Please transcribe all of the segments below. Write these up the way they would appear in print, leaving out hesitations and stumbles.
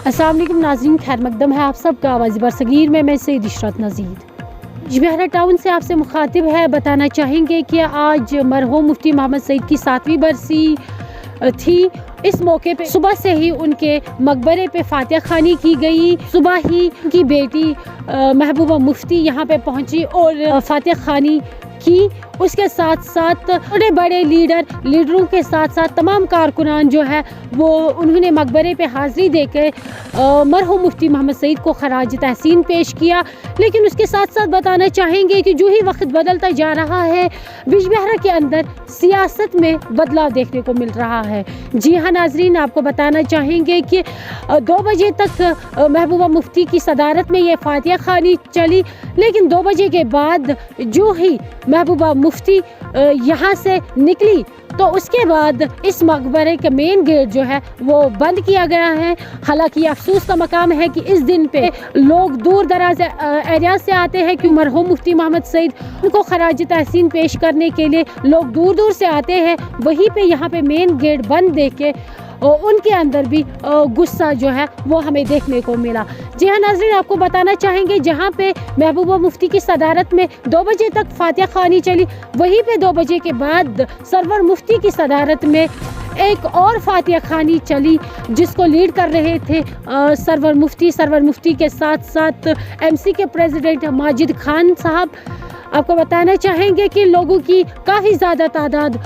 अस्सलाम वालेकुम नाज़रीन, खैर मकदम है आप सबका आवाज़ बरसगीर में। मैं सईद इशरत नज़ीर जबियारा टाउन से आपसे मुखातिब है। बताना चाहेंगे कि आज मरहूम मुफ्ती मोहम्मद सईद की 7वीं बरसी थी। इस मौके पे सुबह से ही उनके मकबरे पे फातिहा खानी की गई। सुबह ही उनकी बेटी महबूबा मुफ्ती यहाँ पे पहुँची और फातिहा खानी की। उसके साथ साथ बड़े बड़े लीडरों के साथ साथ तमाम कारकुनान जो है वो उन्होंने मकबरे पे हाज़िरी देकर मरहूम मुफ्ती मोहम्मद सईद को खराज तहसीन पेश किया। लेकिन उसके साथ साथ बताना चाहेंगे कि जो ही वक्त बदलता जा रहा है, बिजबिहारा के अंदर सियासत में बदलाव देखने को मिल रहा है। जी हाँ नाजरीन, आपको बताना चाहेंगे कि 2 बजे तक महबूबा मुफ्ती की सदारत में ये फातिहा खानी चली। लेकिन 2 बजे के बाद जो ही महबूबा मुफ्ती यहाँ से निकली तो उसके बाद इस मकबरे का मेन गेट जो है वो बंद किया गया है। हालांकि अफसोस का मकाम है कि इस दिन पे लोग दूर दराज एरिया से आते हैं कि मरहूम मुफ्ती मोहम्मद सईद उनको खराज तहसीन पेश करने के लिए लोग दूर दूर से आते हैं। वहीं पे यहाँ पे मेन गेट बंद देख के उनके अंदर भी गुस्सा जो है वो हमें देखने को मिला। जी हाँ नाज़रीन, आपको बताना चाहेंगे जहाँ पे महबूबा मुफ्ती की सदारत में 2 बजे तक फातिहा खानी चली, वहीं पे 2 बजे के बाद सरवर मुफ्ती की सदारत में एक और फातिहा खानी चली जिसको लीड कर रहे थे सरवर मुफ्ती के साथ साथ MC के प्रेसिडेंट माजिद खान साहब। आपको बताना चाहेंगे कि लोगों की काफ़ी ज़्यादा तादाद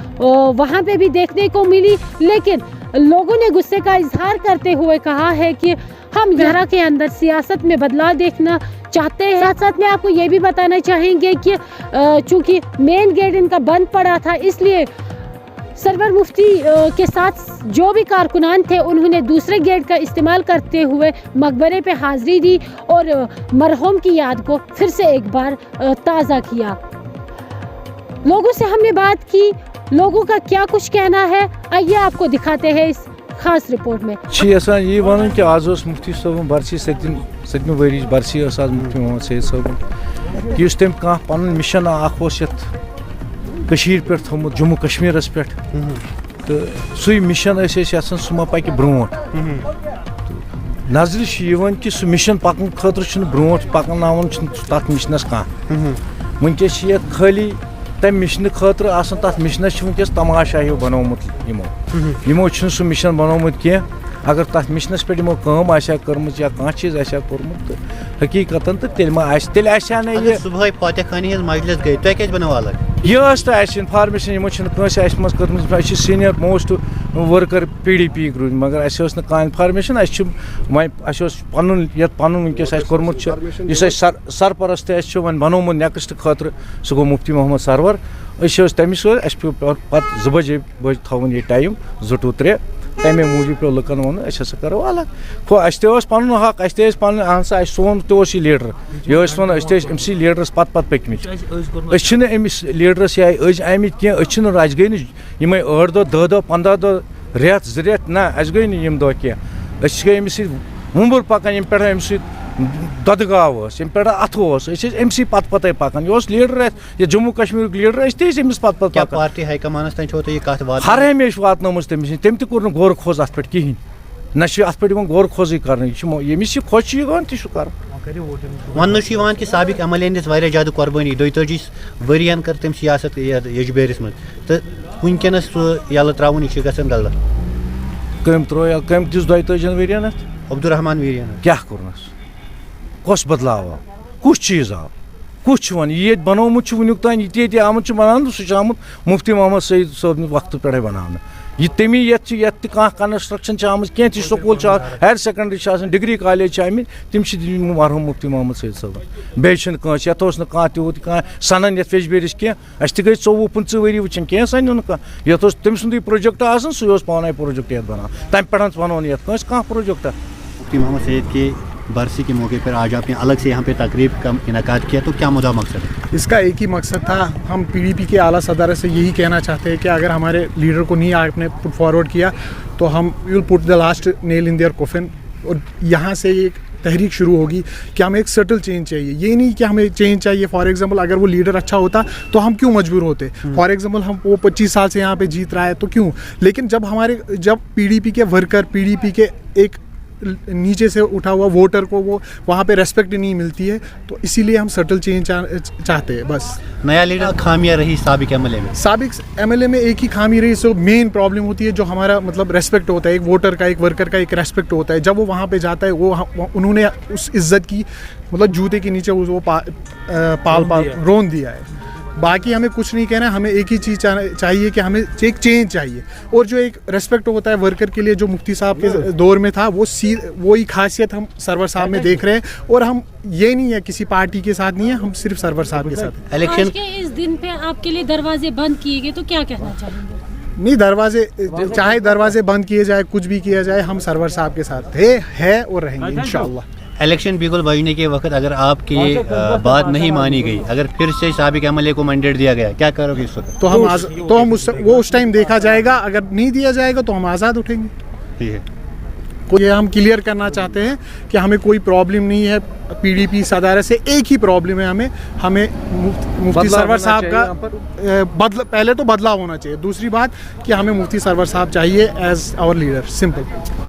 वहाँ पे भी देखने को मिली। लेकिन लोगों ने गुस्से का इजहार करते हुए कहा है कि हम यहाँ के अंदर सियासत में बदलाव देखना चाहते हैं। साथ साथ में आपको ये भी बताना चाहेंगे कि चूँकि मेन गेट इनका बंद पड़ा था, इसलिए सरवर मुफ्ती के साथ जो भी कारकुनान थे उन्होंने दूसरे गेट का इस्तेमाल करते हुए मकबरे पे हाज़िरी दी और मरहूम की याद को फिर से एक बार ताज़ा किया। लोगों से हमने बात की, लोगों का क्या कुछ कहना है, आइए आपको दिखाते हैं इस खास रिपोर्ट में। ये वन कि आज मुफ्ती साहब बरसी 7वीं वरी बरसी आज मुफ्ती मोहम्मद सईद साहब कि तम कह पन मिशन कशीर पे थोमुत जम्मू कश्मीरस पे तो सू मिशन यसान सह मा पक ब्रोट नजर कि सह मिशन पकन खतर ब्रोट पकन तथ मिशनस कह वनकस खाली तम मिशन खतर तथ मिशनस वनकस तमाशा हिव बनोमुत यमो सह मिशन बनोमुत कह। अगर तथ मिशनस पे यमो काम कर्म या कह चीज कोर्मुत तो हकीकतन तो तेल सुबह फातिहा खानी मजलिस गई तुम क्या बनव अलग यह तो इन्फॉर्मेशन यमो मज कर senior most worker PDP rude मगर ना इन्फॉर्मेशन पन वनकस कोर्मुत सरपरस्त वन बनोमुत नेक्स्ट खतर सह गो मुफ्ती मोहम्मद सरवर तमिस पे 2 बजे थवन यह टाइम 2 to 3 तमे मूजूब पे लुकन वो हसा करो अलग पन हक पन अहसा सोन तोस लीडर यह वन MC लीडरस पत पकमित अमिस लीडरस या अज आमित कह अज गई नमे 8 दह 10 दह 15 दह रेत 2 रेत ना अस गई नम दह कह गई अमिस वुंबर पकान यम पे अम ददगाव यम पे अथो अमसी पत पत पकान यह लीडर ये जम्मू कश्मीर लीडर तमिस पत पत पार्टी हाईकमानस तक हर हमेशा वातनोमस तमिस तम तोर गौर खोज अत पे कहें ना अत पे गौर खोज कर यमिस खोज गान तह कर वन कि सबक MLA वारिया ज्यादा कुर्बानी 42 वरियन कर तम सियासत यजबेरिस मज तो वनकस यल त्रावन यह गलत कम त्रो कम दिस 42 वरियन अब्दुलरहमान वीरियन क्या कोर्नस कस बदलाव आव कुछ चीज आव कुछ वन ये बनोमुत वनुक तान ये आमुत बनान सह आमुत मुफ्ती मोहम्मद सईद साहब वक्त पे बनाने यह तमी ये कह कंस्ट्रक्शन आमुत कह ती school higher secondary degree college आमित तम मरहूम मुफ्ती मोहम्मद सईद साहब बेस ये तूत कह सनन ये वेजबेरिस कह अस गई 24-25 वरी वचन कह सन कह ये तम सुंद प्रोजेक्ट सह पान प्रोजेक्ट ये बना तम पे वन ये कह प्रोजेक्ट मुफ्ती मोहम्मद सईद की बरसी के मौके पर आज आपने अलग से यहाँ पे तकरीब का इनकाद किया, तो क्या मुद्दा मकसद है? इसका एक ही मकसद था, हम PDP के आला सदर से यही कहना चाहते हैं कि अगर हमारे लीडर को नहीं आपने पुट फॉरवर्ड किया तो हम will put the last nail in their coffin. और यहाँ से एक तहरीक शुरू होगी कि हमें एक सटल चेंज चाहिए। ये नहीं कि हमें चेंज चाहिए, फॉर एग्जांपल अगर वो लीडर अच्छा होता तो हम क्यों मजबूर होते, फॉर एग्जांपल हम वो 25 साल से यहाँ पे जीत रहा है तो क्यों, लेकिन जब PDP के वर्कर, PDP के एक नीचे से उठा हुआ वोटर को वो वहाँ पे रेस्पेक्ट नहीं मिलती है, तो इसीलिए हम सटल चेंज चाहते हैं बस। नया लीडर खामियां रही साबिक एमएलए में? साबिक एमएलए में एक ही खामी रही, सो मेन प्रॉब्लम होती है जो हमारा मतलब रेस्पेक्ट होता है, एक वोटर का, एक वर्कर का एक रेस्पेक्ट होता है। जब वो वहाँ पे जाता है वो उन्होंने उस इज्जत की मतलब जूते के नीचे वो पाल रोन दिया है। बाकी हमें कुछ नहीं कहना है, हमें एक ही चीज़ चाहिए कि हमें एक चेंज चाहिए, और जो एक रेस्पेक्ट होता है वर्कर के लिए जो मुफ्ती साहब के दौर में था वही खासियत हम सरवर साहब में देख रहे हैं। और हम ये नहीं है किसी पार्टी के साथ नहीं है, हम सिर्फ सरवर साहब के साथ। इलेक्शन आज के इस दिन पे आपके लिए दरवाजे बंद किए गए, तो क्या कहना चाहेंगे? नहीं, दरवाजे चाहे दरवाजे बंद किए जाए, कुछ भी किया जाए, हम सरवर साहब के साथ थे, है और रहेंगे इंशाअल्लाह। इलेक्शन बिगुल बजने के वक्त अगर आपकी बात नहीं मानी गई, अगर फिर से साबिक एमएलए को मैंडेट दिया गया, क्या करोगे इस वक्त? तो हम उस टाइम देखा जाएगा, अगर नहीं दिया जाएगा तो हम आज़ाद उठेंगे। ठीक है, ये हम क्लियर करना चाहते हैं कि हमें कोई प्रॉब्लम नहीं है पीडीपी सदारत से, एक ही प्रॉब्लम है हमें मुफ्ती सरवर साहब का पहले तो बदलाव होना चाहिए, दूसरी बात कि हमें मुफ्ती सरवर साहब चाहिए एज आवर लीडर, सिंपल।